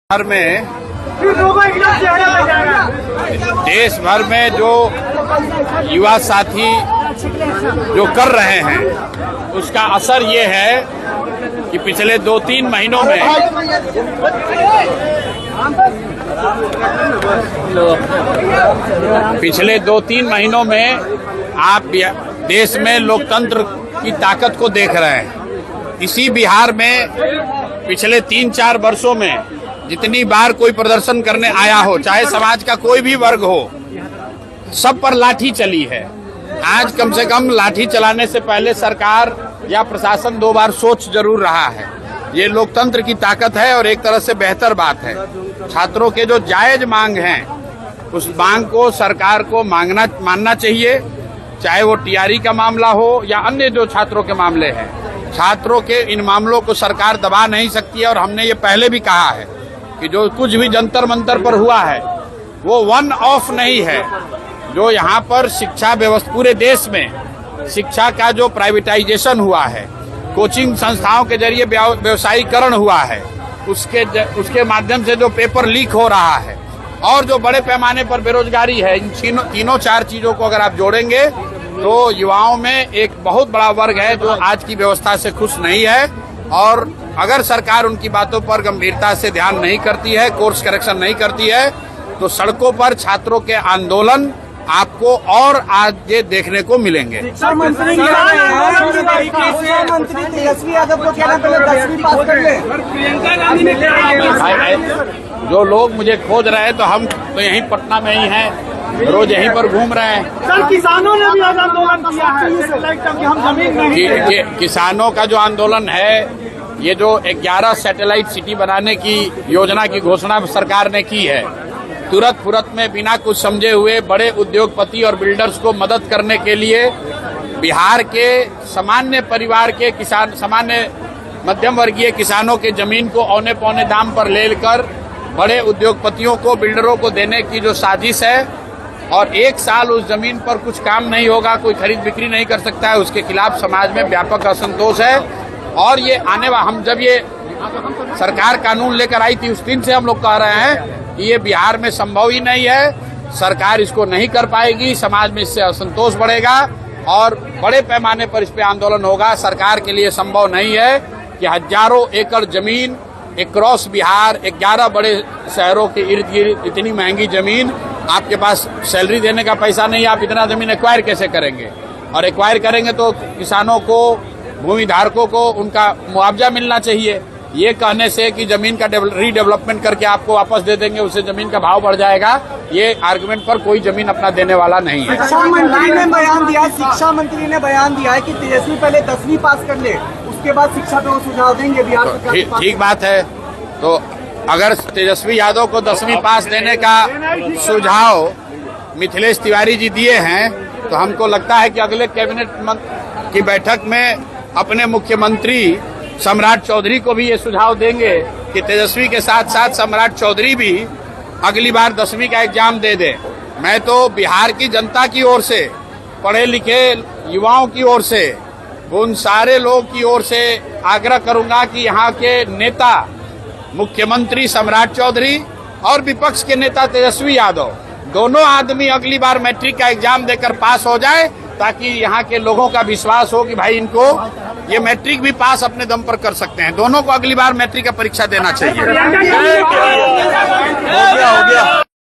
भर में देश भर में जो युवा साथी जो कर रहे हैं उसका असर ये है कि पिछले 2-3 महीनों में आप देश में लोकतंत्र की ताकत को देख रहे हैं। इसी बिहार में पिछले 3-4 वर्षों में जितनी बार कोई प्रदर्शन करने आया हो, चाहे समाज का कोई भी वर्ग हो, सब पर लाठी चली है। आज कम से कम लाठी चलाने से पहले सरकार या प्रशासन 2 बार सोच जरूर रहा है। ये लोकतंत्र की ताकत है और एक तरह से बेहतर बात है। छात्रों के जो जायज मांग हैं उस मांग को सरकार को मानना चाहिए, चाहे वो टीआरई का मामला हो या अन्य जो छात्रों के मामले हैं। छात्रों के इन मामलों को सरकार दबा नहीं सकती है और हमने ये पहले भी कहा है कि जो कुछ भी जंतर मंतर पर हुआ है वो वन ऑफ नहीं है। जो यहाँ पर शिक्षा व्यवस्था पूरे देश में शिक्षा का जो प्राइवेटाइजेशन हुआ है, कोचिंग संस्थाओं के जरिए व्यवसायीकरण हुआ है, उसके माध्यम से जो पेपर लीक हो रहा है और जो बड़े पैमाने पर बेरोजगारी है, इन तीनों 4 चीजों को अगर आप जोड़ेंगे तो युवाओं में एक बहुत बड़ा वर्ग है जो आज की व्यवस्था से खुश नहीं है। और अगर सरकार उनकी बातों पर गंभीरता से ध्यान नहीं करती है, कोर्स करेक्शन नहीं करती है, तो सड़कों पर छात्रों के आंदोलन आपको और आगे देखने को मिलेंगे। शिक्षा मंत्री तेजस्वी यादव को कहना पहले 10वीं पास कर ले। जो लोग मुझे खोज रहे हैं तो हम तो यहीं पटना में ही हैं, रोज यहीं पर घूम रहे हैं। सर, किसानों ने भी आज आंदोलन किया है, हम जमीन नहीं। किसानों का जो आंदोलन है, ये जो 11 सैटेलाइट सिटी बनाने की योजना की घोषणा सरकार ने की है, तुरंत फुरत में बिना कुछ समझे हुए बड़े उद्योगपति और बिल्डर्स को मदद करने के लिए बिहार के सामान्य परिवार के किसान, सामान्य मध्यम वर्गीय किसानों के जमीन को औने पौने दाम पर लेकर बड़े उद्योगपतियों को, बिल्डरों को देने की जो साजिश है, और 1 साल उस जमीन पर कुछ काम नहीं होगा, कोई खरीद बिक्री नहीं कर सकता है, उसके खिलाफ समाज में व्यापक असंतोष है। और ये हम जब ये सरकार कानून लेकर आई थी उस दिन से हम लोग कह रहे हैं कि ये बिहार में संभव ही नहीं है, सरकार इसको नहीं कर पाएगी, समाज में इससे असंतोष बढ़ेगा और बड़े पैमाने पर इस पे आंदोलन होगा। सरकार के लिए संभव नहीं है कि हजारों एकड़ जमीन क्रॉस बिहार 11 बड़े शहरों के इर्द गिर्द इतनी महंगी जमीन, आपके पास सैलरी देने का पैसा नहीं, आप इतना जमीन एक्वायर कैसे करेंगे? और एक्वायर करेंगे तो किसानों को, भूमि धारकों को उनका मुआवजा मिलना चाहिए। ये कहने से कि जमीन का रीडेवलपमेंट करके आपको वापस दे देंगे, उससे जमीन का भाव बढ़ जाएगा, ये आर्गुमेंट पर कोई जमीन अपना देने वाला नहीं है। शिक्षा मंत्री ने बयान दिया है कि तेजस्वी पहले 10वीं पास कर ले, उसके बाद शिक्षा पे वो सुझाव देंगे बिहार सरकार। ठीक बात है। तो अगर तेजस्वी यादव को 10वीं पास देने का सुझाव मिथिलेश तिवारी जी दिए हैं तो हमको लगता है कि अगले कैबिनेट की बैठक में अपने मुख्यमंत्री सम्राट चौधरी को भी ये सुझाव देंगे कि तेजस्वी के साथ साथ सम्राट चौधरी भी अगली बार 10वीं का एग्जाम दे दें। मैं तो बिहार की जनता की ओर से, पढ़े लिखे युवाओं की ओर से, उन सारे लोग की ओर से आग्रह करूंगा कि यहाँ के नेता, मुख्यमंत्री सम्राट चौधरी और विपक्ष के नेता तेजस्वी यादव, दोनों आदमी अगली बार मैट्रिक का एग्जाम देकर पास हो जाए, ताकि यहाँ के लोगों का विश्वास हो कि भाई इनको ये मैट्रिक भी पास अपने दम पर कर सकते हैं। दोनों को अगली बार मैट्रिक का परीक्षा देना चाहिए।